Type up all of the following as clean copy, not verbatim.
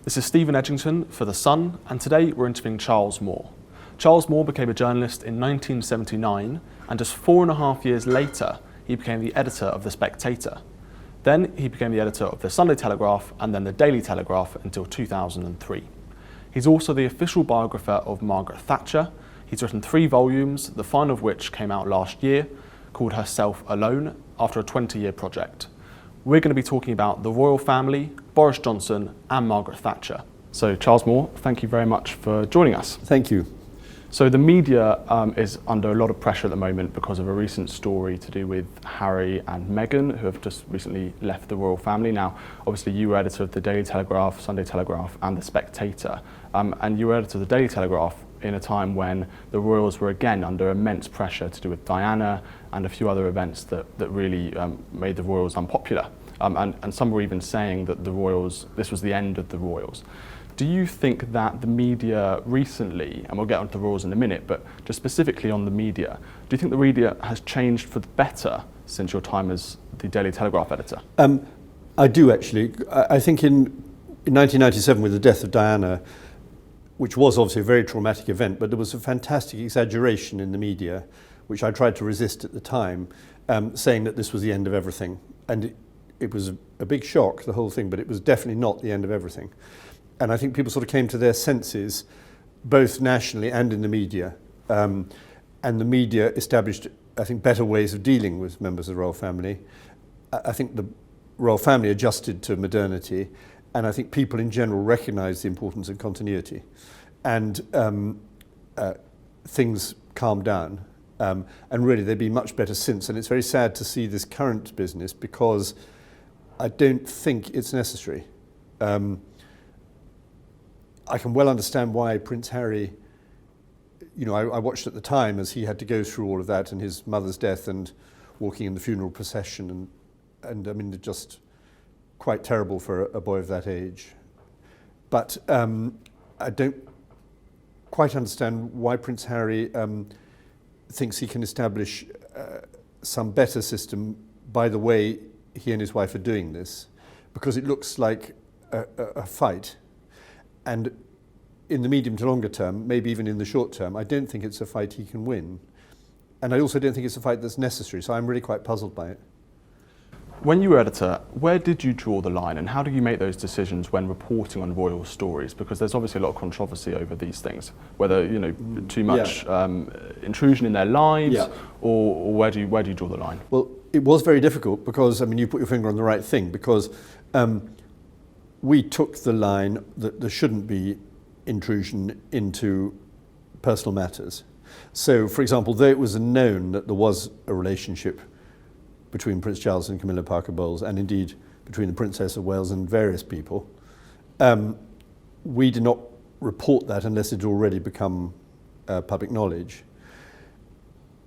This is Stephen Edginton for The Sun, and today we're interviewing Charles Moore. Charles Moore became a journalist in 1979, and just 4.5 years later, he became the editor of The Spectator. Then he became the editor of the Sunday Telegraph and then the Daily Telegraph until 2003. He's also the official biographer of Margaret Thatcher. He's written 3 volumes, the final of which came out last year, called Herself Alone, after a 20-year project. We're going to be talking about the royal family, Boris Johnson and Margaret Thatcher. So Charles Moore, thank you very much for joining us. Thank you. So the media is under a lot of pressure at the moment because of a recent story to do with Harry and Meghan, who have just recently left the royal family. Now, obviously you were editor of the Daily Telegraph, Sunday Telegraph and the Spectator, and you were editor of the Daily Telegraph in a time when the royals were again under immense pressure to do with Diana and a few other events that really made the royals unpopular. And some were even saying that this was the end of the royals. Do you think that the media recently, and we'll get onto the royals in a minute, but just specifically on the media, do you think the media has changed for the better since your time as the Daily Telegraph editor? I do actually. I think in 1997 with the death of Diana, which was obviously a very traumatic event, but there was a fantastic exaggeration in the media, which I tried to resist at the time, saying that this was the end of everything. And it was a big shock, the whole thing, but it was definitely not the end of everything. And I think people sort of came to their senses, both nationally and in the media. And the media established, I think, better ways of dealing with members of the royal family. I think the royal family adjusted to modernity, and I think people in general recognised the importance of continuity. And things calmed down. And really, they've been much better since. And it's very sad to see this current business because I don't think it's necessary. I can well understand why Prince Harry, I watched at the time as he had to go through all of that and his mother's death and walking in the funeral procession and I mean, just quite terrible for a boy of that age. But I don't quite understand why Prince Harry thinks he can establish some better system by the way he and his wife are doing this, because it looks like a fight. And in the medium to longer term, maybe even in the short term, I don't think it's a fight he can win. And I also don't think it's a fight that's necessary, so I'm really quite puzzled by it. When you were editor, where did you draw the line and how do you make those decisions when reporting on royal stories? Because there's obviously a lot of controversy over these things, whether, too much intrusion in their lives or where do you draw the line? Well, it was very difficult because, you put your finger on the right thing, because we took the line that there shouldn't be intrusion into personal matters. So, for example, though it was known that there was a relationship between Prince Charles and Camilla Parker Bowles, and indeed between the Princess of Wales and various people, we did not report that unless it had already become public knowledge.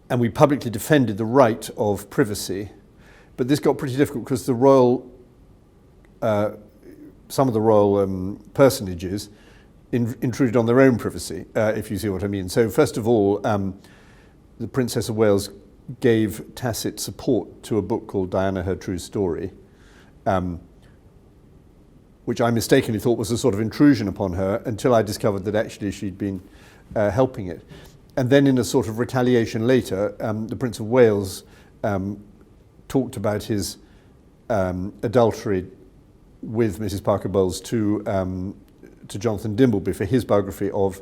And we publicly defended the right of privacy, but this got pretty difficult because the royal some of the royal personages intruded on their own privacy, if you see what I mean. So first of all, the Princess of Wales gave tacit support to a book called Diana, Her True Story, which I mistakenly thought was a sort of intrusion upon her until I discovered that actually she'd been helping it. And then in a sort of retaliation later, the Prince of Wales talked about his adultery with Mrs. Parker Bowles to Jonathan Dimbleby for his biography of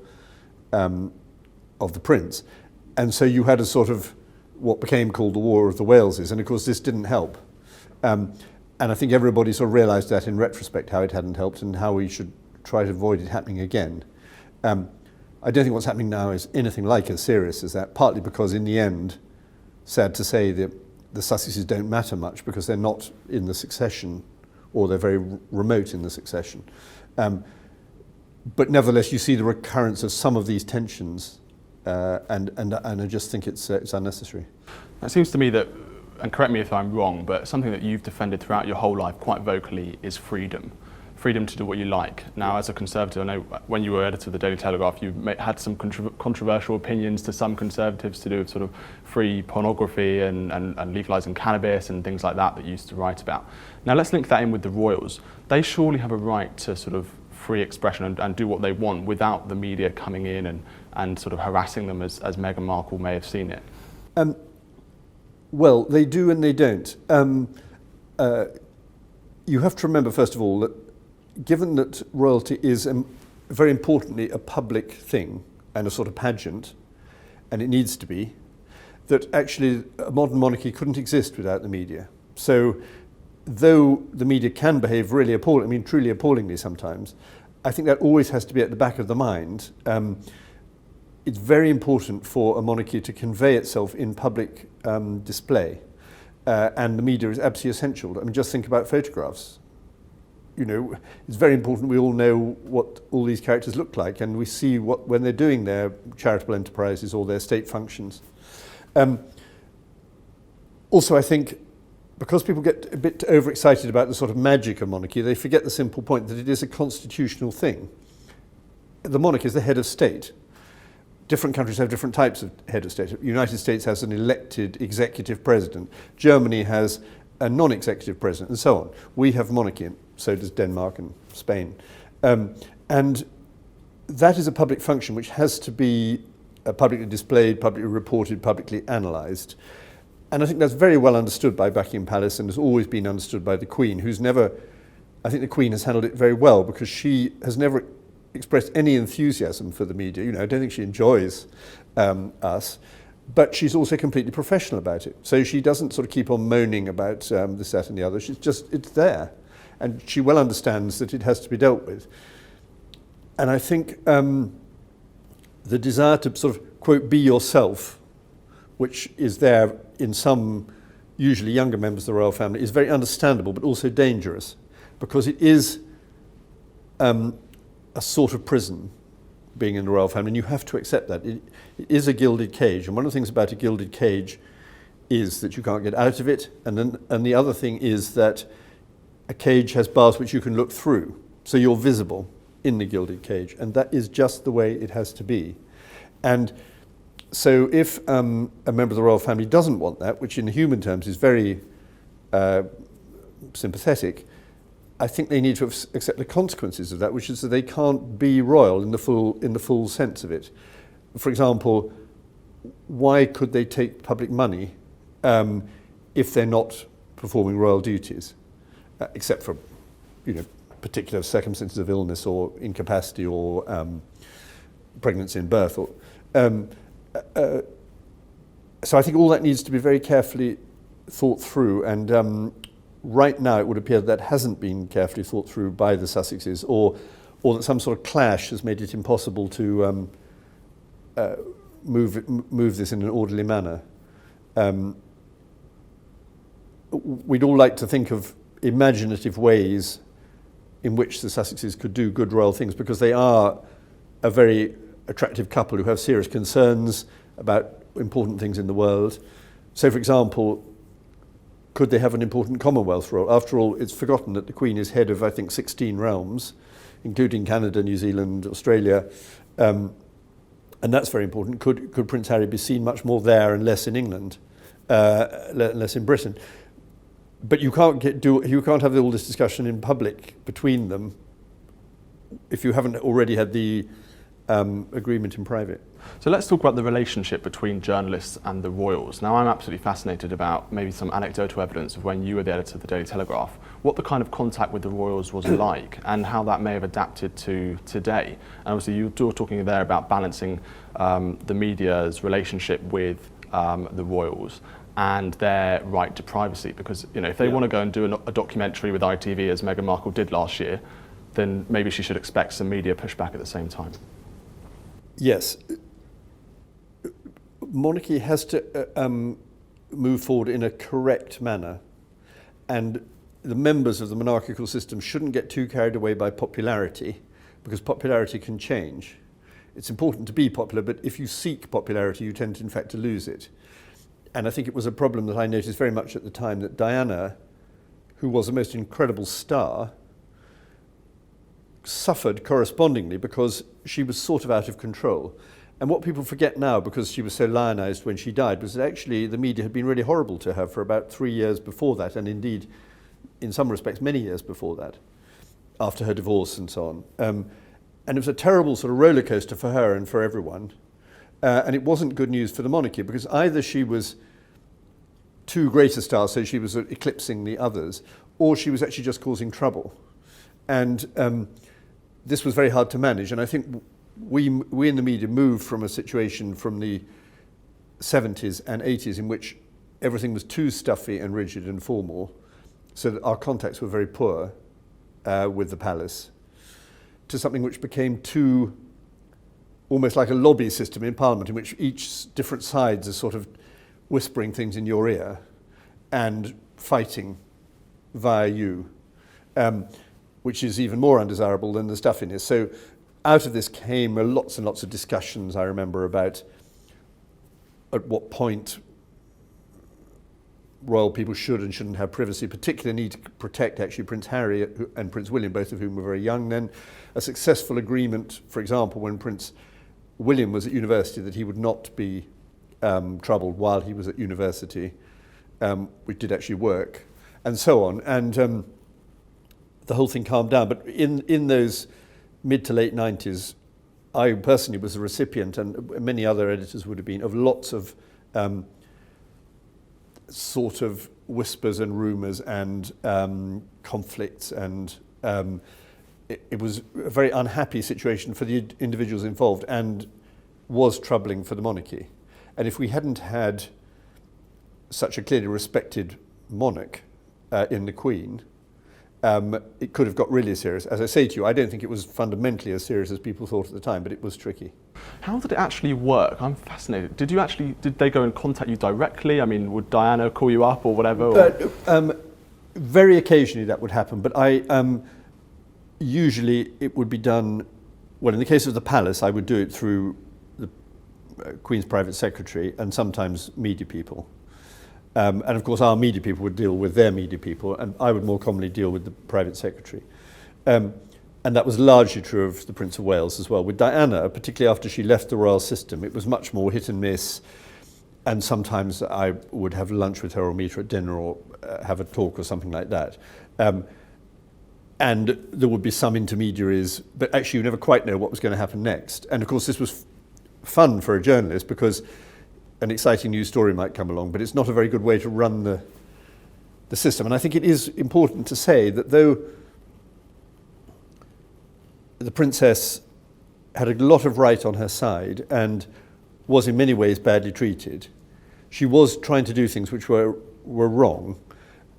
the Prince. And so you had a sort of what became called the War of the Waleses, and of course this didn't help. And I think everybody sort of realised that in retrospect how it hadn't helped and how we should try to avoid it happening again. I don't think what's happening now is anything like as serious as that, partly because in the end, sad to say, the Sussexes don't matter much because they're not in the succession, or they're very remote in the succession. But nevertheless, you see the recurrence of some of these tensions, and I just think it's unnecessary. It seems to me that, and correct me if I'm wrong, but something that you've defended throughout your whole life quite vocally is freedom. Freedom to do what you like. Now, as a Conservative, I know when you were editor of the Daily Telegraph, you had some controversial opinions to some Conservatives to do with sort of free pornography and legalising cannabis and things like that you used to write about. Now, let's link that in with the royals. They surely have a right to sort of free expression and do what they want without the media coming in and sort of harassing them as Meghan Markle may have seen it? Well, they do and they don't. You have to remember, first of all, that given that royalty is very importantly a public thing and a sort of pageant, and it needs to be, that actually a modern monarchy couldn't exist without the media. So though the media can behave really appalling, I mean truly appallingly sometimes, I think that always has to be at the back of the mind. It's very important for a monarchy to convey itself in public display, and the media is absolutely essential. I mean, just think about photographs. You know, it's very important we all know what all these characters look like, and we see what when they're doing their charitable enterprises or their state functions. Also, I think because people get a bit overexcited about the sort of magic of monarchy, they forget the simple point that it is a constitutional thing. The monarch is the head of state. Different countries have different types of head of state. The United States has an elected executive president. Germany has a non-executive president, and so on. We have monarchy, and so does Denmark and Spain. And that is a public function which has to be publicly displayed, publicly reported, publicly analysed. And I think that's very well understood by Buckingham Palace and has always been understood by the Queen, who's never, I think the Queen has handled it very well because she has never expressed any enthusiasm for the media. You know, I don't think she enjoys us, but she's also completely professional about it. So she doesn't sort of keep on moaning about this, that and the other. She's just, it's there. And she well understands that it has to be dealt with. And I think the desire to sort of, quote, be yourself, which is there in some usually younger members of the royal family, is very understandable but also dangerous, because it is a sort of prison being in the royal family, and you have to accept that. It is a gilded cage, and one of the things about a gilded cage is that you can't get out of it, and the other thing is that a cage has bars which you can look through, so you're visible in the gilded cage, and that is just the way it has to be. And so if a member of the royal family doesn't want that, which in human terms is very sympathetic, I think they need to accept the consequences of that, which is that they can't be royal in the full sense of it. For example, why could they take public money if they're not performing royal duties, except for, you know, particular circumstances of illness or incapacity or pregnancy and birth? Or, so I think all that needs to be very carefully thought through, and right now it would appear that hasn't been carefully thought through by the Sussexes, or that some sort of clash has made it impossible to move this in an orderly manner. We'd all like to think of imaginative ways in which the Sussexes could do good royal things, because they are a very attractive couple who have serious concerns about important things in the world. So, for example, could they have an important Commonwealth role? After all, it's forgotten that the Queen is head of, I think, 16 realms, including Canada, New Zealand, Australia, and that's very important. Could Prince Harry be seen much more there and less in England, less in Britain? But you can't have all this discussion in public between them if you haven't already had the agreement in private. So let's talk about the relationship between journalists and the royals. Now, I'm absolutely fascinated about maybe some anecdotal evidence of when you were the editor of the Daily Telegraph, what the kind of contact with the royals was like and how that may have adapted to today. And obviously you were talking there about balancing the media's relationship with the royals and their right to privacy, because, you know, if they want to go and do a documentary with ITV, as Meghan Markle did last year, then maybe she should expect some media pushback at the same time. Yes. Monarchy has to move forward in a correct manner, and the members of the monarchical system shouldn't get too carried away by popularity, because popularity can change. It's important to be popular, but if you seek popularity, you tend, in fact, to lose it. And I think it was a problem that I noticed very much at the time, that Diana, who was the most incredible star, suffered correspondingly because she was sort of out of control. And what people forget now, because she was so lionised when she died, was that actually the media had been really horrible to her for about 3 years before that, and indeed, in some respects, many years before that. after her divorce and so on. And it was a terrible sort of roller coaster for her and for everyone. And it wasn't good news for the monarchy, because either she was too great a star, so she was sort of eclipsing the others, or she was actually just causing trouble. And this was very hard to manage. And I think we in the media moved from a situation from the 70s and 80s in which everything was too stuffy and rigid and formal, so that our contacts were very poor with the palace, to something which became too, almost like a lobby system in Parliament, in which each different sides are sort of whispering things in your ear and fighting via you, which is even more undesirable than the stuffiness. So out of this came lots and lots of discussions, I remember, about at what point royal people should and shouldn't have privacy, particularly need to protect actually Prince Harry and Prince William, both of whom were very young then. A successful agreement, for example, when Prince William was at university, that he would not be troubled while he was at university, which did actually work, and so on. And the whole thing calmed down. But in those mid to late 90s, I personally was a recipient, and many other editors would have been, of lots of sort of whispers and rumours and conflicts, and it was a very unhappy situation for the individuals involved, and was troubling for the monarchy. And if we hadn't had such a clearly respected monarch in the Queen, it could have got really serious. As I say to you, I don't think it was fundamentally as serious as people thought at the time, but it was tricky. How did it actually work? I'm fascinated. Did they go and contact you directly? I mean, would Diana call you up or whatever? Or? Very occasionally that would happen, but usually it would be done, well, in the case of the palace, I would do it through the Queen's private secretary and sometimes media people. And of course our media people would deal with their media people, and I would more commonly deal with the private secretary. And that was largely true of the Prince of Wales as well. With Diana, particularly after she left the royal system, it was much more hit and miss, and sometimes I would have lunch with her or meet her at dinner or have a talk or something like that. And there would be some intermediaries, but actually you never quite know what was going to happen next. And of course this was fun for a journalist, because an exciting news story might come along, but it's not a very good way to run the system. And I think it is important to say that though the princess had a lot of right on her side and was in many ways badly treated, she was trying to do things which were wrong.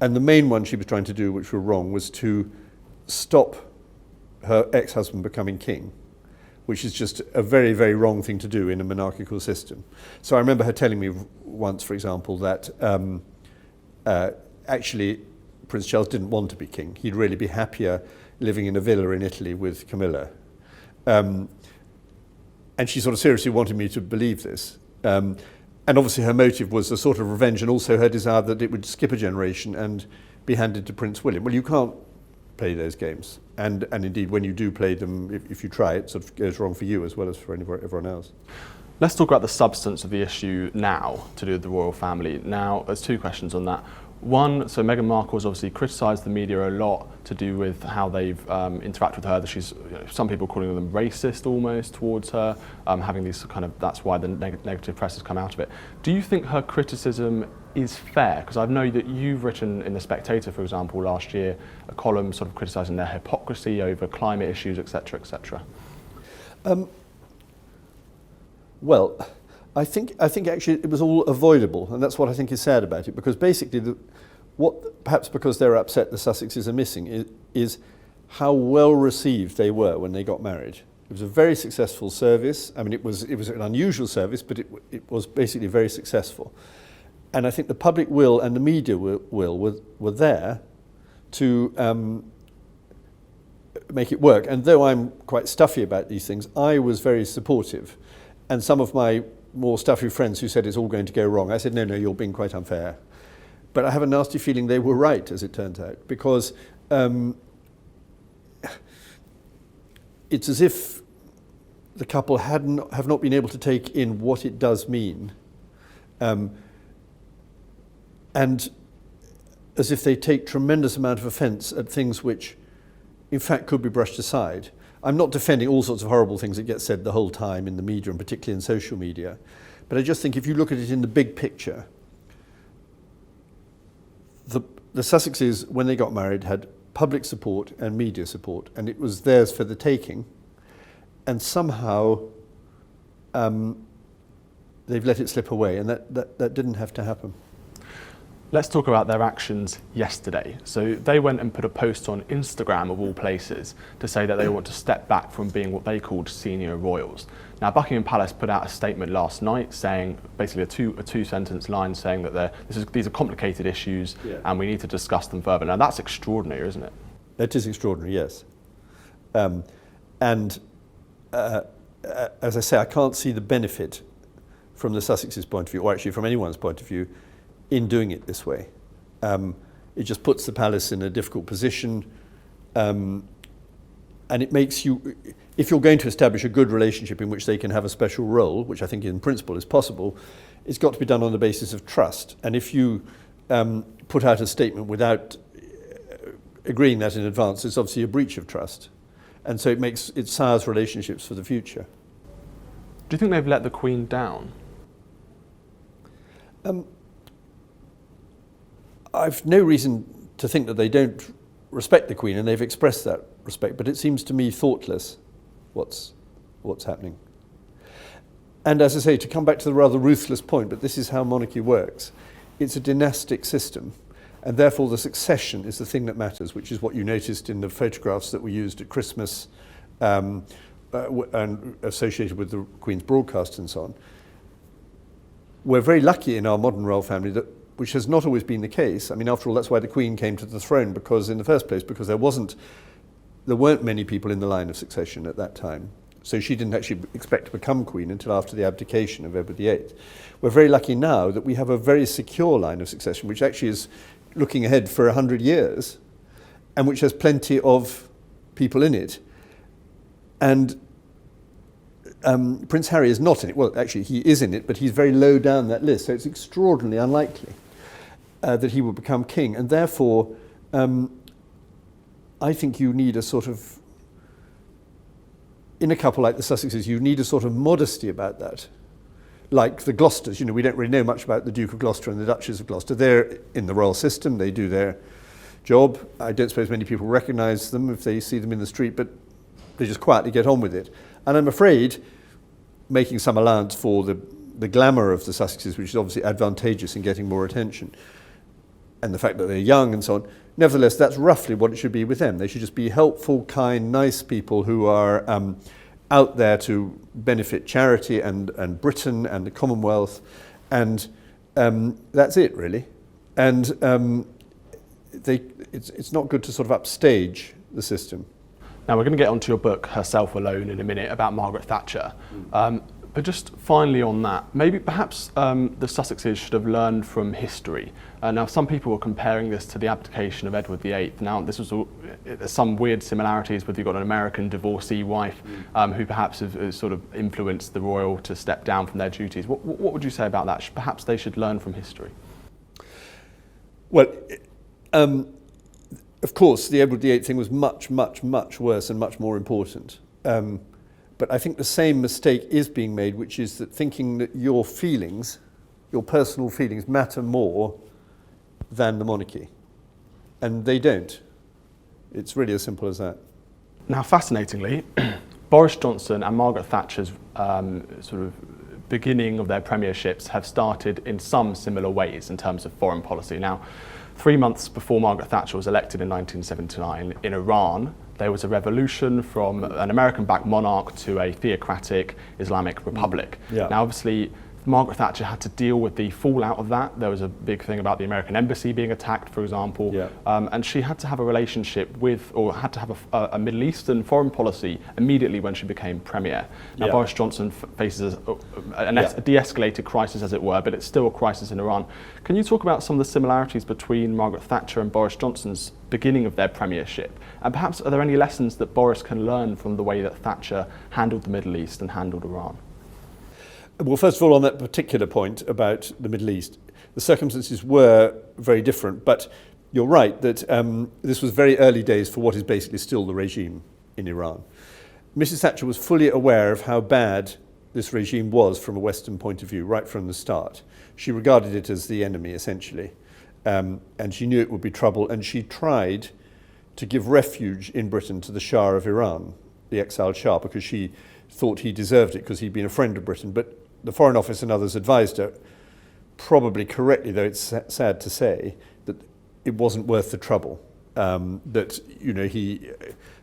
And the main one she was trying to do, which were wrong, was to stop her ex-husband becoming king, which is just a very, very wrong thing to do in a monarchical system. So I remember her telling me once, for example, that actually Prince Charles didn't want to be king. He'd really be happier living in a villa in Italy with Camilla. And she sort of seriously wanted me to believe this. And obviously her motive was a sort of revenge, and also her desire that it would skip a generation and be handed to Prince William. Well, you can't play those games. And indeed, when you do play them, if you try, it sort of goes wrong for you as well as for everyone else. Let's talk about the substance of the issue now, to do with the royal family. Now, there's two questions on that. One, so Meghan Markle has obviously criticised the media a lot to do with how they've interacted with her. That she's, some people calling them racist almost towards her, having these kind of, that's why the negative press has come out of it. Do you think her criticism is fair? Because I know that you've written in the Spectator, for example, last year, a column sort of criticising their hypocrisy over climate issues, etc., etc. Well, I think actually it was all avoidable, and that's what I think is sad about it, because basically what perhaps because they're upset the Sussexes are missing is how well received they were when they got married. It was a very successful service. I mean, it was an unusual service, but it was basically very successful. And I think the public will and the media were there to make it work. And though I'm quite stuffy about these things, I was very supportive. And some of my more stuffy friends who said it's all going to go wrong, I said, no, you're being quite unfair. But I have a nasty feeling they were right, as it turns out, because it's as if the couple have not been able to take in what it does mean. And as if they take tremendous amount of offence at things which in fact, could be brushed aside. I'm not defending all sorts of horrible things that get said the whole time in the media, and particularly in social media. But I just think if you look at it in the big picture, the Sussexes, when they got married, had public support and media support, and it was theirs for the taking. And somehow they've let it slip away, and that didn't have to happen. Let's talk about their actions yesterday. So they went and put a post on Instagram, of all places, to say that they want to step back from being what they called senior royals. Now, Buckingham Palace put out a statement last night saying, basically a two-sentence line saying that these are complicated issues and we need to discuss them further. Now, that's extraordinary, isn't it? That is extraordinary, yes. As I say, I can't see the benefit from the Sussexes' point of view, or actually from anyone's point of view, in doing it this way. It just puts the palace in a difficult position, and it makes you, if you're going to establish a good relationship in which they can have a special role, which I think in principle is possible, it's got to be done on the basis of trust. And if you put out a statement without agreeing that in advance, it's obviously a breach of trust. And so it sours relationships for the future. Do you think they've let the Queen down? I've no reason to think that they don't respect the Queen, and they've expressed that respect, but it seems to me thoughtless what's happening. And as I say, to come back to the rather ruthless point, but this is how monarchy works, it's a dynastic system, and therefore the succession is the thing that matters, which is what you noticed in the photographs that were used at Christmas and associated with the Queen's broadcast and so on. We're very lucky in our modern royal family which has not always been the case. I mean, after all, that's why the Queen came to the throne, because in the first place, because there weren't many people in the line of succession at that time. So she didn't actually expect to become Queen until after the abdication of Edward VIII. We're very lucky now that we have a very secure line of succession, which actually is looking ahead for 100 years, and which has plenty of people in it. And Prince Harry is not in it. Well, actually, he is in it, but he's very low down that list, so it's extraordinarily unlikely that he will become king. And therefore, I think you need a sort of, in a couple like the Sussexes, you need a sort of modesty about that. Like the Gloucesters, we don't really know much about the Duke of Gloucester and the Duchess of Gloucester. They're in the royal system, they do their job. I don't suppose many people recognise them if they see them in the street, but they just quietly get on with it. And I'm afraid, making some allowance for the glamour of the Sussexes, which is obviously advantageous in getting more attention, and the fact that they're young and so on, nevertheless, that's roughly what it should be with them. They should just be helpful, kind, nice people who are out there to benefit charity and Britain and the Commonwealth, and that's it, really. And it's not good to sort of upstage the system. Now, we're going to get onto your book, Herself Alone, in a minute, about Margaret Thatcher. But just finally on that, maybe perhaps the Sussexes should have learned from history. Now, some people were comparing this to the abdication of Edward VIII. Now, there's some weird similarities with, you've got an American divorcee wife who perhaps have sort of influenced the royal to step down from their duties. What would you say about that? Perhaps they should learn from history. Well, of course, the Edward VIII thing was much, much, much worse and much more important. But I think the same mistake is being made, which is that thinking that your feelings, your personal feelings, matter more than the monarchy. And they don't. It's really as simple as that. Now, fascinatingly, Boris Johnson and Margaret Thatcher's sort of beginning of their premierships have started in some similar ways in terms of foreign policy. Now, 3 months before Margaret Thatcher was elected in 1979 in Iran, there was a revolution from an American-backed monarch to a theocratic Islamic republic. Yeah. Now, obviously, Margaret Thatcher had to deal with the fallout of that. There was a big thing about the American embassy being attacked, for example. Yeah. And she had to have a relationship with, or had to have a Middle Eastern foreign policy immediately when she became premier. Now, Boris Johnson faces a de-escalated crisis, as it were, but it's still a crisis in Iran. Can you talk about some of the similarities between Margaret Thatcher and Boris Johnson's beginning of their premiership? And perhaps are there any lessons that Boris can learn from the way that Thatcher handled the Middle East and handled Iran? Well, first of all, on that particular point about the Middle East, the circumstances were very different, but you're right that this was very early days for what is basically still the regime in Iran. Mrs. Thatcher was fully aware of how bad this regime was from a Western point of view, right from the start. She regarded it as the enemy, essentially, and she knew it would be trouble, and she tried to give refuge in Britain to the Shah of Iran, the exiled Shah, because she thought he deserved it because he'd been a friend of Britain. But the Foreign Office and others advised her, probably correctly, though it's sad to say, that it wasn't worth the trouble, that he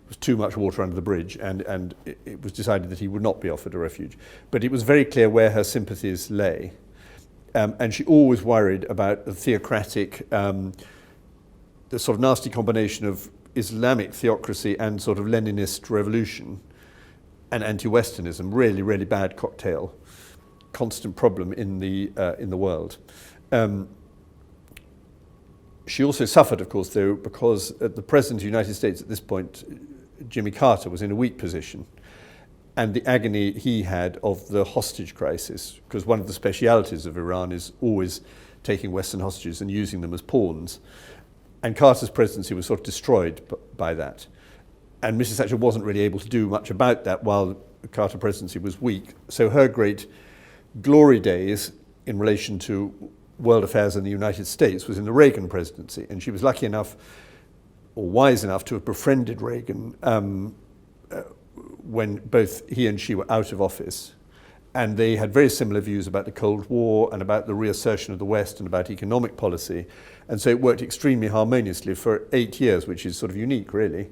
was too much water under the bridge, and it was decided that he would not be offered a refuge. But it was very clear where her sympathies lay, and she always worried about the theocratic, the sort of nasty combination of Islamic theocracy and sort of Leninist revolution and anti-Westernism, really, really bad cocktail, constant problem in the world. She also suffered, of course, though, because the President of the United States at this point, Jimmy Carter, was in a weak position, and the agony he had of the hostage crisis, because one of the specialities of Iran is always taking Western hostages and using them as pawns. And Carter's presidency was sort of destroyed by that. And Mrs. Thatcher wasn't really able to do much about that while the Carter presidency was weak. So her great glory days in relation to world affairs in the United States was in the Reagan presidency. And she was lucky enough, or wise enough, to have befriended Reagan when both he and she were out of office. And they had very similar views about the Cold War and about the reassertion of the West and about economic policy. And so it worked extremely harmoniously for 8 years, which is sort of unique, really.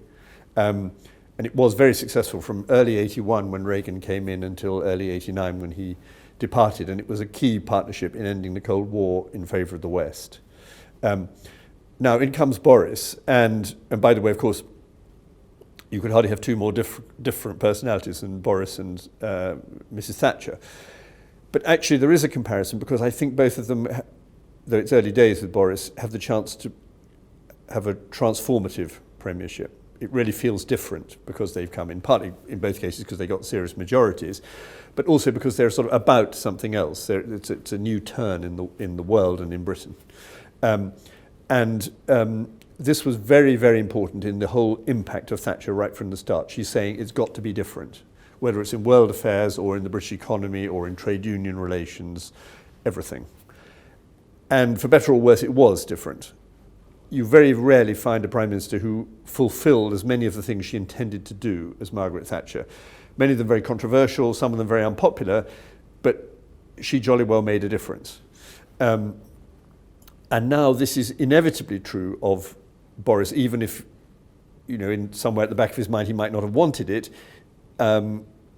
And it was very successful from early 81 when Reagan came in until early 89 when he departed. And it was a key partnership in ending the Cold War in favour of the West. Now in comes Boris. And by the way, of course, you could hardly have two more different personalities than Boris and Mrs. Thatcher. But actually there is a comparison, because I think both of them, though it's early days with Boris, have the chance to have a transformative premiership. It really feels different because they've come in, partly in both cases because they got serious majorities, but also because they're sort of about something else. It's a new turn in the world and in Britain. This was very, very important in the whole impact of Thatcher right from the start. She's saying it's got to be different, whether it's in world affairs or in the British economy or in trade union relations, everything. And for better or worse, it was different. You very rarely find a Prime Minister who fulfilled as many of the things she intended to do as Margaret Thatcher. Many of them very controversial, some of them very unpopular, but she jolly well made a difference. And now this is inevitably true of Boris, even if, in somewhere at the back of his mind he might not have wanted it.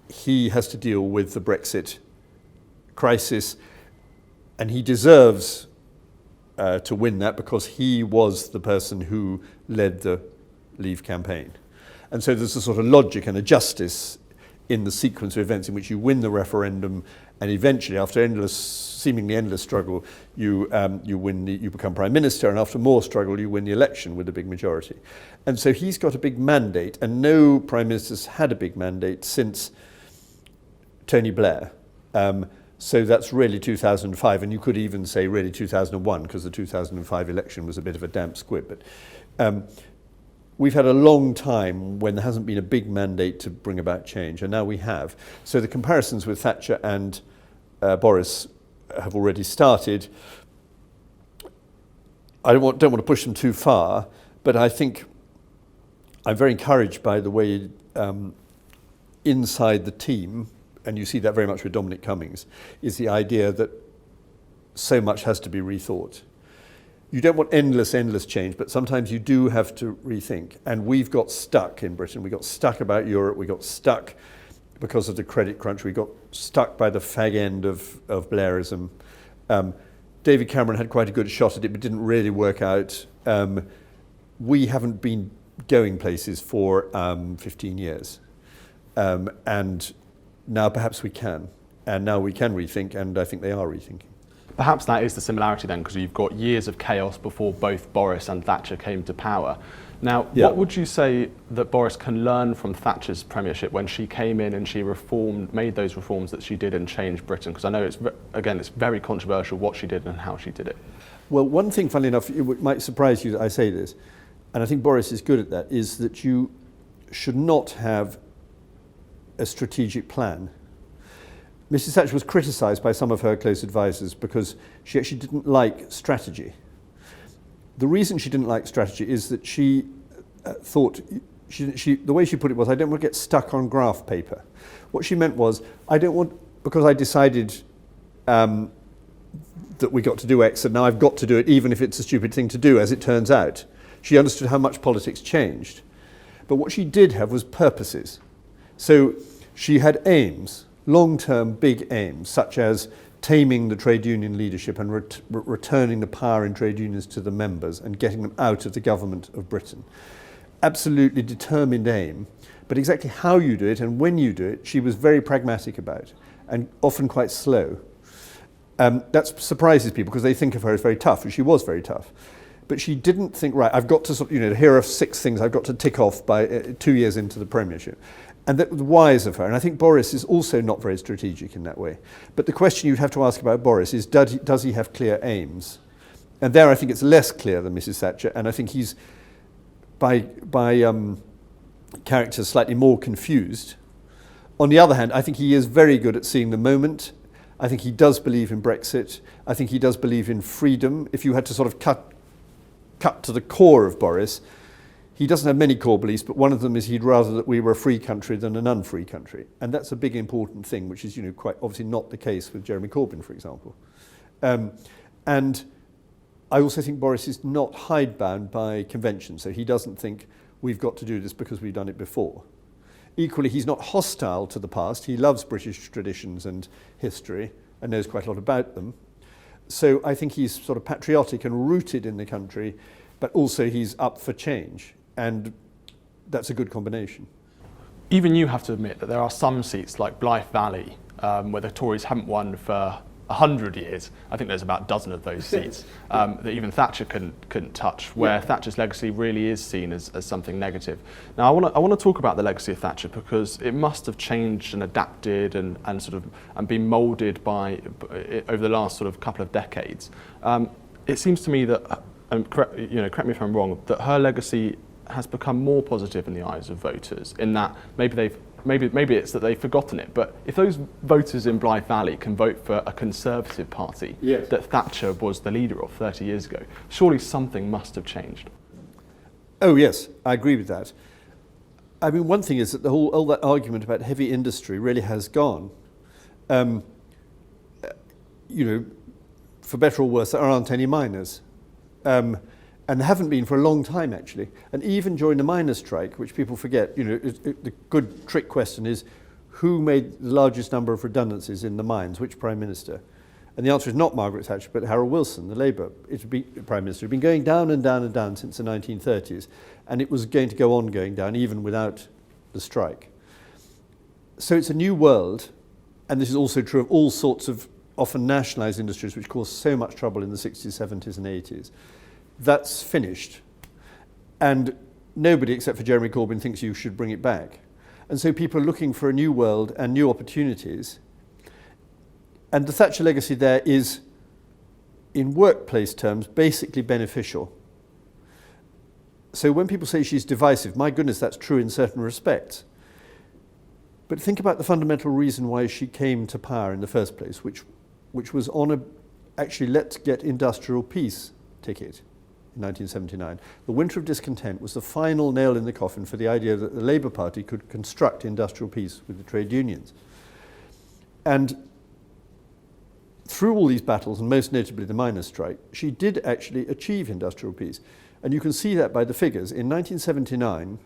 He has to deal with the Brexit crisis, and he deserves to win that because he was the person who led the Leave campaign. And so there's a sort of logic and a justice in the sequence of events in which you win the referendum, and eventually, after seemingly endless struggle, you become Prime Minister, and after more struggle, you win the election with a big majority. And so he's got a big mandate, and no Prime Minister's had a big mandate since Tony Blair. So that's really 2005, and you could even say really 2001, because the 2005 election was a bit of a damp squib. But we've had a long time when there hasn't been a big mandate to bring about change, and now we have. So the comparisons with Thatcher and Boris have already started. I don't want to push them too far, but I think I'm very encouraged by the way inside the team, and you see that very much with Dominic Cummings, is the idea that so much has to be rethought. You don't want endless change, but sometimes you do have to rethink. And we've got stuck in Britain. We got stuck about Europe. We got stuck because of the credit crunch. We got stuck by the fag end of Blairism. David Cameron had quite a good shot at it, but didn't really work out. We haven't been going places for 15 years. And now perhaps we can. And now we can rethink, and I think they are rethinking. Perhaps that is the similarity then, because you've got years of chaos before both Boris and Thatcher came to power. Now, Yeah. what would you say that Boris can learn from Thatcher's premiership when she came in and she made those reforms that she did and changed Britain? Because I know it's very controversial what she did and how she did it. Well, one thing, funnily enough, it might surprise you that I say this, and I think Boris is good at that, is that you should not have a strategic plan. Mrs. Thatcher was criticised by some of her close advisors because she actually didn't like strategy. The reason she didn't like strategy is that she thought, the way she put it was, I don't want to get stuck on graph paper. What she meant was, I don't want, because I decided that we got to do X and now I've got to do it even if it's a stupid thing to do, as it turns out. She understood how much politics changed. But what she did have was purposes. So she had aims, long-term big aims, such as taming the trade union leadership and returning the power in trade unions to the members and getting them out of the government of Britain. Absolutely determined aim, but exactly how you do it and when you do it, she was very pragmatic about, and often quite slow. That surprises people because they think of her as very tough, and she was very tough. But she didn't think, right, I've got to, here are 6 things I've got to tick off by 2 years into the premiership. And that was wise of her. And I think Boris is also not very strategic in that way. But the question you'd have to ask about Boris is, does he have clear aims? And there I think it's less clear than Mrs. Thatcher. And I think he's, by character, slightly more confused. On the other hand, I think he is very good at seeing the moment. I think he does believe in Brexit. I think he does believe in freedom. If you had to sort of cut to the core of Boris, he doesn't have many core beliefs, but one of them is he'd rather that we were a free country than an unfree country. And that's a big important thing, which is quite obviously not the case with Jeremy Corbyn, for example. And I also think Boris is not hidebound by convention, so he doesn't think we've got to do this because we've done it before. Equally, he's not hostile to the past. He loves British traditions and history and knows quite a lot about them. So I think he's sort of patriotic and rooted in the country, but also he's up for change. And that's a good combination. Even you have to admit that there are some seats like Blythe Valley where the Tories haven't won for 100 years. I think there's about a dozen of those seats that even Thatcher couldn't touch, where Thatcher's legacy really is seen as something negative. Now I want to talk about the legacy of Thatcher because it must have changed and adapted and been moulded over the last sort of couple of decades. It seems to me that, correct me if I'm wrong, that her legacy has become more positive in the eyes of voters, in that maybe it's that they've forgotten it, but if those voters in Blythe Valley can vote for a Conservative party that Thatcher was the leader of 30 years ago, surely something must have changed. Oh yes, I agree with that. I mean, one thing is that all that argument about heavy industry really has gone. For better or worse, there aren't any miners. And there haven't been for a long time, actually. And even during the miners' strike, which people forget, the good trick question is, who made the largest number of redundancies in the mines? Which Prime Minister? And the answer is not Margaret Thatcher, but Harold Wilson, the Labour Prime Minister. It had been going down and down and down since the 1930s, and it was going to go on going down, even without the strike. So it's a new world, and this is also true of all sorts of often nationalised industries, which caused so much trouble in the 60s, 70s, and 80s. That's finished. And nobody except for Jeremy Corbyn thinks you should bring it back. And so people are looking for a new world and new opportunities. And the Thatcher legacy there is, in workplace terms, basically beneficial. So when people say she's divisive, my goodness, that's true in certain respects. But think about the fundamental reason why she came to power in the first place, which was on actually let's get industrial peace ticket. In 1979. The winter of discontent was the final nail in the coffin for the idea that the Labour Party could construct industrial peace with the trade unions. And through all these battles, and most notably the miners' strike, she did actually achieve industrial peace. And you can see that by the figures. In 1979,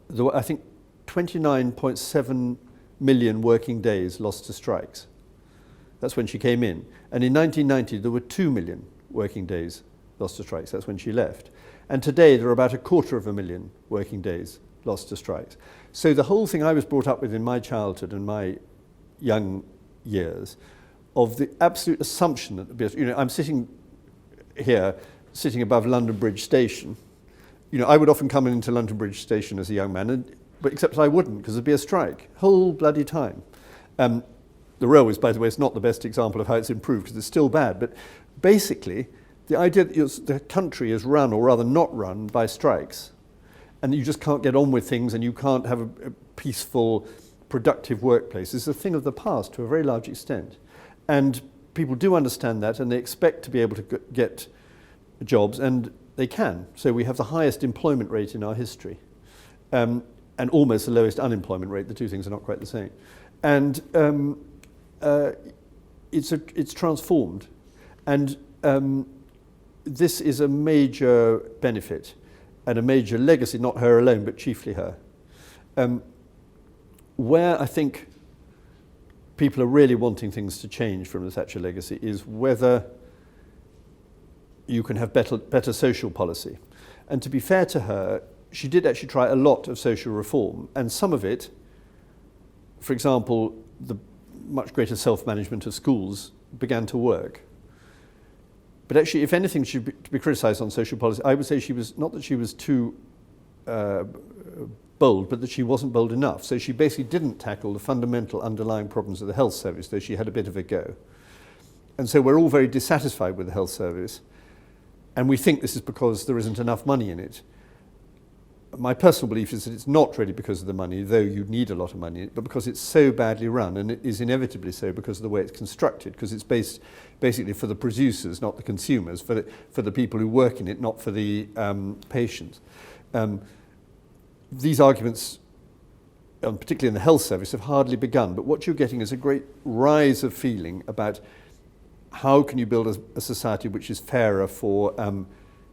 there were, I think, 29.7 million working days lost to strikes. That's when she came in. And in 1990, there were 2 million working days lost to strikes. That's when she left. And today there are about 250,000 working days lost to strikes. So the whole thing I was brought up with in my childhood and my young years of the absolute assumption that I'm sitting here, sitting above London Bridge Station, I would often come into London Bridge Station as a young man, but except I wouldn't, because there'd be a strike whole bloody time. The railways, by the way, is not the best example of how it's improved, because it's still bad. But basically, the idea that the country is run, or rather not run, by strikes, and you just can't get on with things, and you can't have a peaceful, productive workplace, is a thing of the past to a very large extent. And people do understand that, and they expect to be able to get jobs, and they can. So we have the highest employment rate in our history, and almost the lowest unemployment rate. The two things are not quite the same. And it's transformed. And this is a major benefit and a major legacy, not her alone, but chiefly her. Where I think people are really wanting things to change from the Thatcher legacy is whether you can have better social policy. And to be fair to her, she did actually try a lot of social reform, and some of it, for example, the much greater self-management of schools, began to work. But actually, if anything should be criticised on social policy, I would say she was, not that she was too bold, but that she wasn't bold enough. So she basically didn't tackle the fundamental underlying problems of the health service, though she had a bit of a go. And so we're all very dissatisfied with the health service, and we think this is because there isn't enough money in it. My personal belief is that it's not really because of the money, though you need a lot of money, but because it's so badly run, and it is inevitably so because of the way it's constructed, because it's based basically for the producers, not the consumers, for the people who work in it, not for the patients. These arguments, particularly in the health service, have hardly begun, but what you're getting is a great rise of feeling about how can you build a society which is fairer for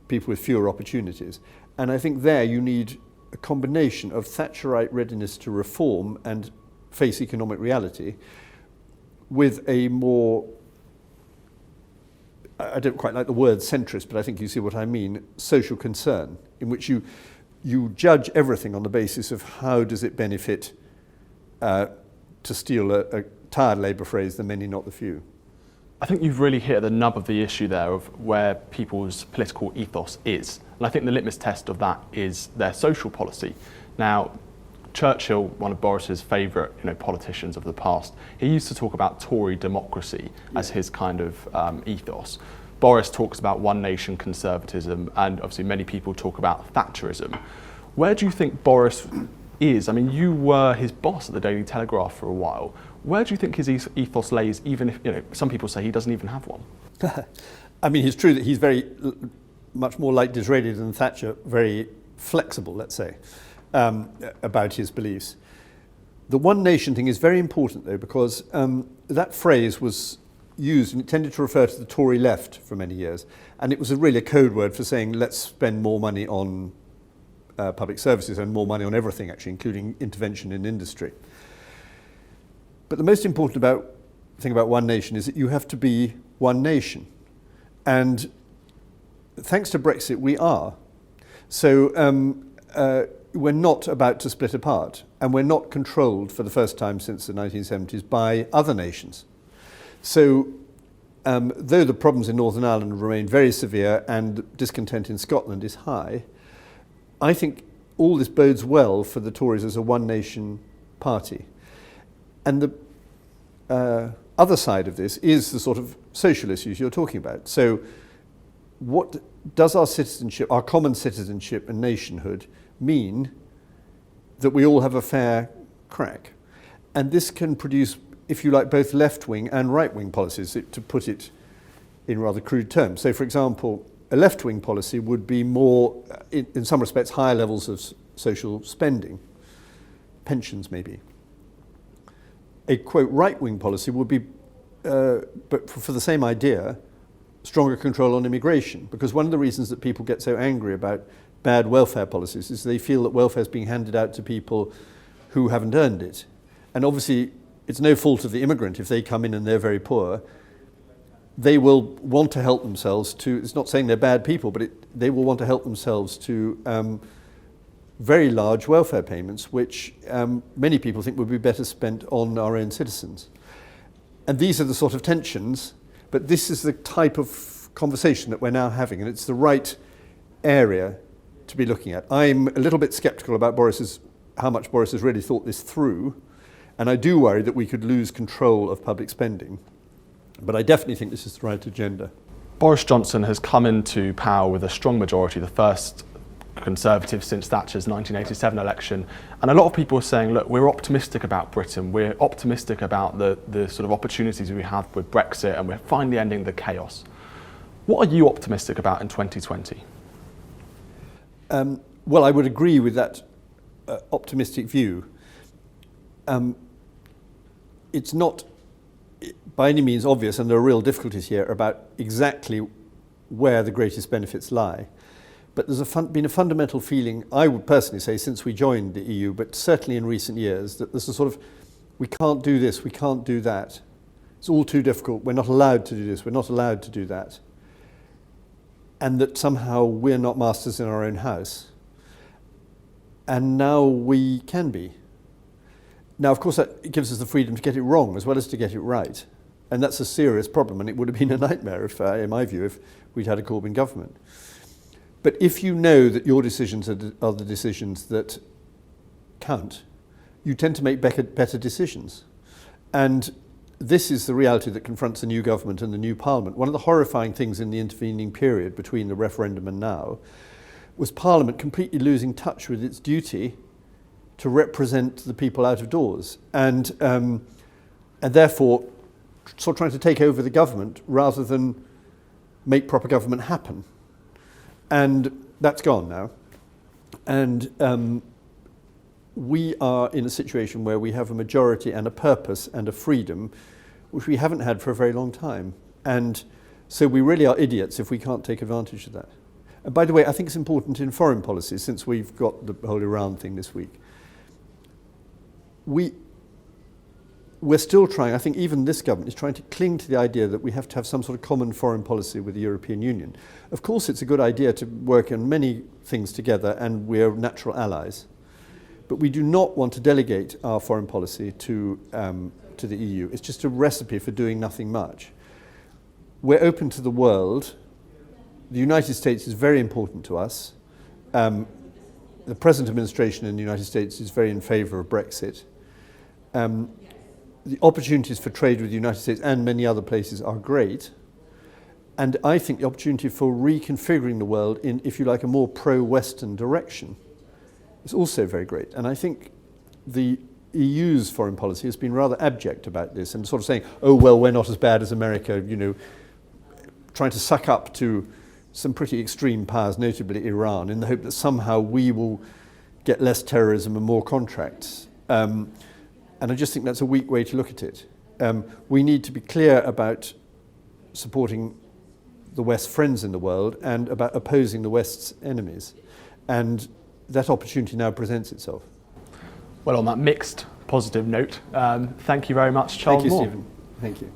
people with fewer opportunities. And I think there you need a combination of Thatcherite readiness to reform and face economic reality with a more, I don't quite like the word centrist, but I think you see what I mean, social concern, in which you judge everything on the basis of how does it benefit, to steal a tired Labour phrase, the many, not the few. I think you've really hit the nub of the issue there of where people's political ethos is. And I think the litmus test of that is their social policy. Now, Churchill, one of Boris's favourite politicians of the past, he used to talk about Tory democracy as his kind of ethos. Boris talks about one nation conservatism, and obviously many people talk about Thatcherism. Where do you think Boris is? I mean, you were his boss at the Daily Telegraph for a while. Where do you think his ethos lays, even if, some people say he doesn't even have one? I mean, it's true that he's very much more like Disraeli than Thatcher, very flexible, let's say, about his beliefs. The one nation thing is very important, though, because that phrase was used and it tended to refer to the Tory left for many years. And it was really a code word for saying, let's spend more money on public services and more money on everything, actually, including intervention in industry. But the most important thing about one nation is that you have to be one nation. And thanks to Brexit, we are. So we're not about to split apart, and we're not controlled for the first time since the 1970s by other nations. So though the problems in Northern Ireland remain very severe and discontent in Scotland is high, I think all this bodes well for the Tories as a one-nation party. And the other side of this is the sort of social issues you're talking about. So what does our citizenship, our common citizenship and nationhood mean that we all have a fair crack? And this can produce, if you like, both left-wing and right-wing policies, to put it in rather crude terms. So, for example, a left-wing policy would be more, in some respects, higher levels of social spending, pensions maybe. A, quote, right-wing policy would be, but for the same idea, stronger control on immigration. Because one of the reasons that people get so angry about bad welfare policies is they feel that welfare is being handed out to people who haven't earned it. And obviously, it's no fault of the immigrant if they come in and they're very poor. They will want to help themselves to, it's not saying they're bad people, but they will want to help themselves to very large welfare payments, which many people think would be better spent on our own citizens. And these are the sort of tensions, but this is the type of conversation that we're now having, and it's the right area to be looking at. I'm a little bit sceptical about how much Boris has really thought this through, and I do worry that we could lose control of public spending. But I definitely think this is the right agenda. Boris Johnson has come into power with a strong majority, the first Conservative since Thatcher's 1987 election, and a lot of people are saying, look, we're optimistic about Britain, we're optimistic about the sort of opportunities we have with Brexit, and we're finally ending the chaos. What are you optimistic about in 2020? Well, I would agree with that optimistic view. It's not by any means obvious, and there are real difficulties here about exactly where the greatest benefits lie. But there's been a fundamental feeling, I would personally say, since we joined the EU, but certainly in recent years, that there's a sort of, we can't do this, we can't do that. It's all too difficult, we're not allowed to do this, we're not allowed to do that. And that somehow we're not masters in our own house. And now we can be. Now, of course, that gives us the freedom to get it wrong as well as to get it right. And that's a serious problem, and it would have been a nightmare, in my view, if we'd had a Corbyn government. But if you know that your decisions are the decisions that count, you tend to make better decisions. And this is the reality that confronts the new government and the new parliament. One of the horrifying things in the intervening period between the referendum and now was Parliament completely losing touch with its duty to represent the people out of doors, and therefore sort of trying to take over the government rather than make proper government happen. And that's gone now. And we are in a situation where we have a majority and a purpose and a freedom which we haven't had for a very long time. And so we really are idiots if we can't take advantage of that. And by the way, I think it's important in foreign policy, since we've got the whole Iran thing this week. We're still trying, I think even this government is trying to cling to the idea that we have to have some sort of common foreign policy with the European Union. Of course, it's a good idea to work on many things together, and we're natural allies. But we do not want to delegate our foreign policy to the EU. It's just a recipe for doing nothing much. We're open to the world. The United States is very important to us. The present administration in the United States is very in favour of Brexit. The opportunities for trade with the United States and many other places are great. And I think the opportunity for reconfiguring the world in, if you like, a more pro-Western direction is also very great. And I think the EU's foreign policy has been rather abject about this and sort of saying, oh, well, we're not as bad as America, you know, trying to suck up to some pretty extreme powers, notably Iran, in the hope that somehow we will get less terrorism and more contracts. And I just think that's a weak way to look at it. We need to be clear about supporting the West's friends in the world and about opposing the West's enemies. And that opportunity now presents itself. Well, on that mixed positive note, thank you very much, Charles Moore. Thank you, Stephen. Thank you.